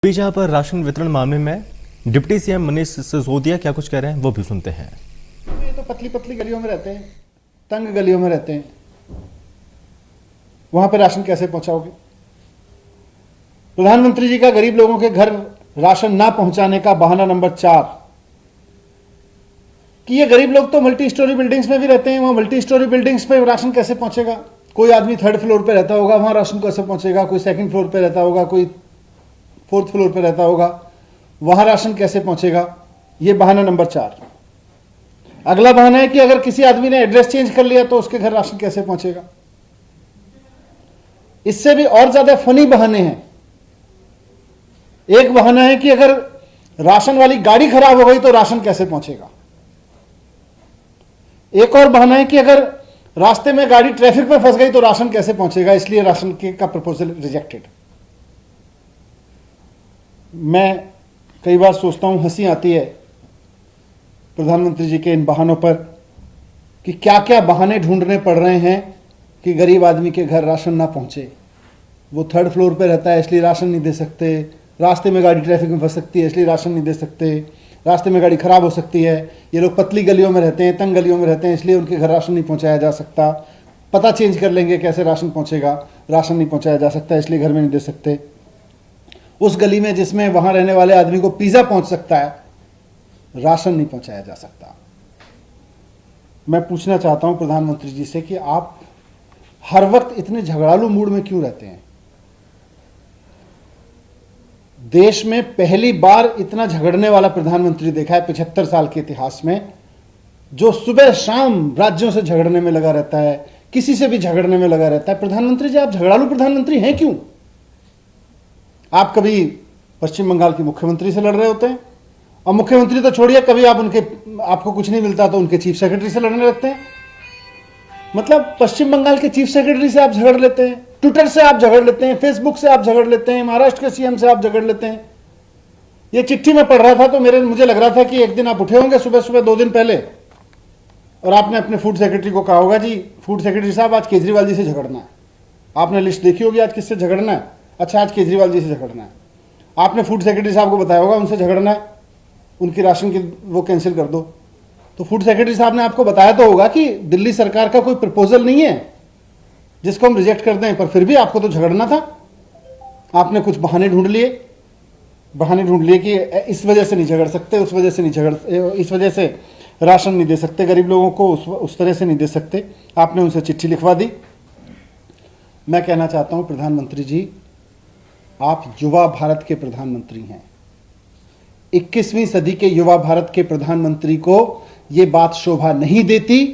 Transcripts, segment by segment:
बीजा पर राशन वितरण मामले में डिप्टी सीएम मनीष सिसोदिया क्या कुछ कह रहे हैं वो भी सुनते हैं। ये तो पतली पतली गलियों में रहते हैं, तंग गलियों में रहते हैं, वहां पे राशन कैसे पहुंचाओगे? प्रधानमंत्री जी का गरीब लोगों के घर राशन ना पहुंचाने का बहाना नंबर 4 कि ये गरीब लोग तो मल्टी स्टोरी बिल्डिंग्स में भी रहते हैं, वहां मल्टी स्टोरी बिल्डिंग्स पे राशन कैसे पहुंचेगा? कोई आदमी 3rd फ्लोर पे रहता होगा, वहां राशन कैसे पहुंचेगा? कोई 2nd फ्लोर पे रहता होगा, कोई 4th फ्लोर पे रहता होगा, वहां राशन कैसे पहुंचेगा? ये बहाना नंबर 4। अगला बहाना है कि अगर किसी आदमी ने एड्रेस चेंज कर लिया तो उसके घर राशन कैसे पहुंचेगा? इससे भी और ज्यादा फनी बहाने हैं। एक बहाना है कि अगर राशन वाली गाड़ी खराब हो गई तो राशन कैसे पहुंचेगा? एक और बहाना है कि अगर रास्ते में गाड़ी ट्रैफिक में फंस गई तो राशन कैसे पहुंचेगा, इसलिए राशन का प्रपोजल रिजेक्टेड। मैं कई बार सोचता हूं, हंसी आती है प्रधानमंत्री जी के इन बहानों पर कि क्या क्या बहाने ढूंढने पड़ रहे हैं कि गरीब आदमी के घर राशन ना पहुंचे। वो 3rd फ्लोर पे रहता है इसलिए राशन नहीं दे सकते, रास्ते में गाड़ी ट्रैफिक में फंस सकती है इसलिए राशन नहीं दे सकते, रास्ते में गाड़ी खराब हो सकती है, ये लोग पतली गलियों में रहते हैं, तंग गलियों में रहते हैं इसलिए उनके घर राशन नहीं पहुंचाया जा सकता, पता चेंज कर लेंगे कैसे राशन पहुंचेगा, राशन नहीं पहुंचाया जा सकता इसलिए घर में नहीं दे सकते। उस गली में जिसमें वहां रहने वाले आदमी को पिज्जा पहुंच सकता है, राशन नहीं पहुंचाया जा सकता। मैं पूछना चाहता हूं प्रधानमंत्री जी से कि आप हर वक्त इतने झगड़ालू मूड में क्यों रहते हैं? देश में पहली बार इतना झगड़ने वाला प्रधानमंत्री देखा है 75 साल के इतिहास में, जो सुबह शाम राज्यों से झगड़ने में लगा रहता है, किसी से भी झगड़ने में लगा रहता है। प्रधानमंत्री जी, आप झगड़ालू प्रधानमंत्री हैं क्यों? आप कभी पश्चिम बंगाल की मुख्यमंत्री से लड़ रहे होते हैं, और मुख्यमंत्री तो छोड़िए, कभी आपको कुछ नहीं मिलता तो उनके चीफ सेक्रेटरी से लड़ने लगते हैं। मतलब पश्चिम बंगाल के चीफ सेक्रेटरी से आप झगड़ लेते हैं, ट्विटर से आप झगड़ लेते हैं, फेसबुक से आप झगड़ लेते हैं, महाराष्ट्र के सीएम से आप झगड़ लेते हैं। ये चिट्ठी में पढ़ रहा था तो मुझे लग रहा था कि एक दिन आप उठे होंगे सुबह सुबह 2 दिन पहले, और आपने अपने फूड सेक्रेटरी को कहा होगा, जी फूड सेक्रेटरी साहब आज केजरीवाल जी से झगड़ना है। आपने लिस्ट देखी होगी आज किससे झगड़ना है, अच्छा आज केजरीवाल जी से झगड़ना है। आपने फूड सेक्रेटरी साहब को बताया होगा उनसे झगड़ना है, उनकी राशन की वो कैंसिल कर दो। तो फूड सेक्रेटरी साहब ने आपको बताया तो होगा कि दिल्ली सरकार का कोई प्रपोजल नहीं है जिसको हम रिजेक्ट कर दें, पर फिर भी आपको तो झगड़ना था। आपने कुछ बहाने ढूंढ लिए कि इस वजह से नहीं झगड़ सकते, उस वजह से नहीं झगड़, इस वजह से राशन नहीं दे सकते गरीब लोगों को, उस तरह से नहीं दे सकते। आपने उनसे चिट्ठी लिखवा दी। मैं कहना चाहता हूं प्रधानमंत्री जी, आप युवा भारत के प्रधानमंत्री हैं। 21वीं सदी के युवा भारत के प्रधानमंत्री को यह बात शोभा नहीं देती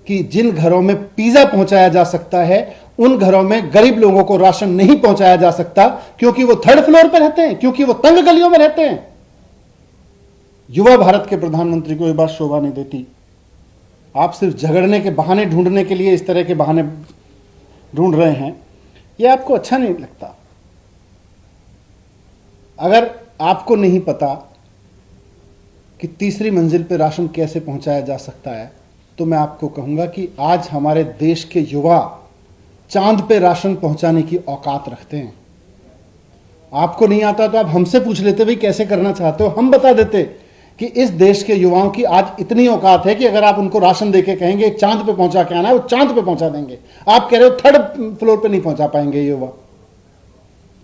कि जिन घरों में पिज्जा पहुंचाया जा सकता है उन घरों में गरीब लोगों को राशन नहीं पहुंचाया जा सकता, क्योंकि वो 3rd फ्लोर पर रहते हैं, क्योंकि वो तंग गलियों में रहते हैं। युवा भारत के प्रधानमंत्री को यह बात शोभा नहीं देती। आप सिर्फ झगड़ने के बहाने ढूंढने के लिए इस तरह के बहाने ढूंढ रहे हैं, यह आपको अच्छा नहीं लगता। अगर आपको नहीं पता कि तीसरी मंजिल पर राशन कैसे पहुंचाया जा सकता है, तो मैं आपको कहूंगा कि आज हमारे देश के युवा चांद पे राशन पहुंचाने की औकात रखते हैं। आपको नहीं आता तो आप हमसे पूछ लेते भाई कैसे करना चाहते हो, हम बता देते कि इस देश के युवाओं की आज इतनी औकात है कि अगर आप उनको राशन देके कहेंगे चांद पे पहुंचा के आना है, वो चांद पे पहुंचा देंगे। आप कह रहे हो 3rd फ्लोर पे नहीं पहुंचा पाएंगे युवा,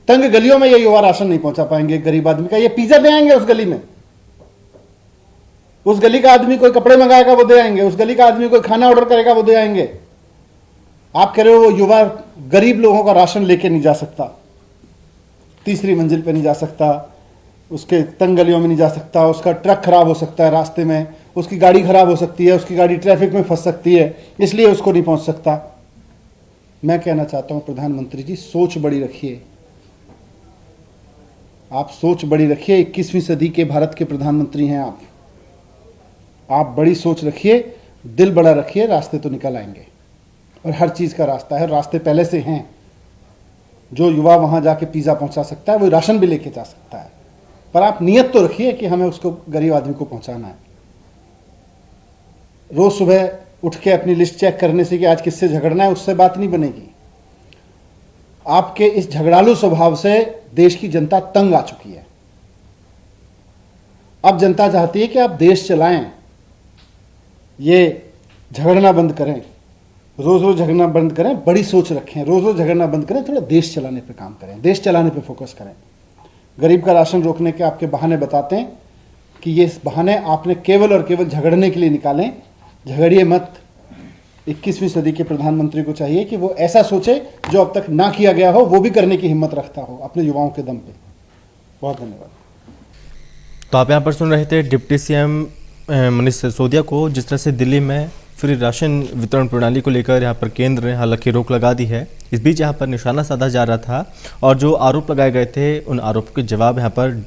तंग गलियों में ये युवा राशन नहीं पहुंचा पाएंगे गरीब आदमी का। ये पिज्जा दे आएंगे उस गली में, उस गली का आदमी कोई कपड़े मंगाएगा वो दे आएंगे, उस गली का आदमी कोई खाना ऑर्डर करेगा वो दे आएंगे। आप कह रहे हो वो युवा गरीब लोगों का राशन लेके नहीं जा सकता, तीसरी मंजिल पे नहीं जा सकता, उसके तंग गलियों में नहीं जा सकता, उसका ट्रक खराब हो सकता है रास्ते में, उसकी गाड़ी खराब हो सकती है, उसकी गाड़ी ट्रैफिक में फंस सकती है, इसलिए उसको नहीं पहुंच सकता। मैं कहना चाहता हूं प्रधानमंत्री जी, सोच बड़ी रखिए। आप सोच बड़ी रखिए, 21वीं सदी के भारत के प्रधानमंत्री हैं आप बड़ी सोच रखिए, दिल बड़ा रखिए, रास्ते तो निकल आएंगे। और हर चीज का रास्ता है, रास्ते पहले से हैं। जो युवा वहां जाके पिज्जा पहुंचा सकता है वो राशन भी लेके जा सकता है, पर आप नियत तो रखिए कि हमें उसको गरीब आदमी को पहुंचाना है। रोज सुबह उठ के अपनी लिस्ट चेक करने से कि आज किससे झगड़ना है, उससे बात नहीं बनेगी। आपके इस झगड़ालू स्वभाव से देश की जनता तंग आ चुकी है। अब जनता चाहती है कि आप देश चलाएं, ये झगड़ना बंद करें, रोज रोज झगड़ना बंद करें, बड़ी सोच रखें, रोज रोज झगड़ना बंद करें, थोड़ा देश चलाने पे काम करें, देश चलाने पे फोकस करें। गरीब का राशन रोकने के आपके बहाने बताते हैं कि ये बहाने आपने केवल और केवल झगड़ने के लिए निकालें, झगड़िए मत। 21वीं सदी के प्रधानमंत्री को चाहिए कि वो ऐसा सोचे जो अब तक ना किया गया हो, वो भी करने की हिम्मत रखता हो अपने युवाओं के दम पे। बहुत धन्यवाद। तो आप यहाँ पर सुन रहे थे डिप्टी सीएम मनीष सिसोदिया को, जिस तरह से दिल्ली में फ्री राशन वितरण प्रणाली को लेकर यहाँ पर केंद्र ने हालांकि रोक लगा दी है। इस बीच यहाँ पर निशाना साधा जा रहा था और जो आरोप लगाए गए थे उन आरोपों के जवाब यहाँ पर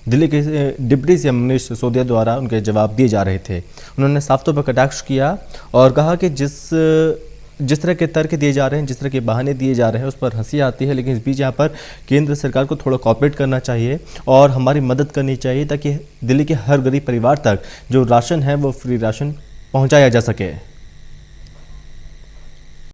दिल्ली के डिप्टी सीएम मनीष सिसोदिया द्वारा उनके जवाब दिए जा रहे थे। उन्होंने साफ तौर पर कटाक्ष किया और कहा कि जिस तरह के तर्क दिए जा रहे हैं, जिस तरह के बहाने दिए जा रहे हैं, उस पर हंसी आती है, लेकिन इस बीच यहाँ पर केंद्र सरकार को थोड़ा कॉपरेट करना चाहिए और हमारी मदद करनी चाहिए ताकि दिल्ली के हर गरीब परिवार तक जो राशन है वो फ्री राशन पहुँचाया जा सके।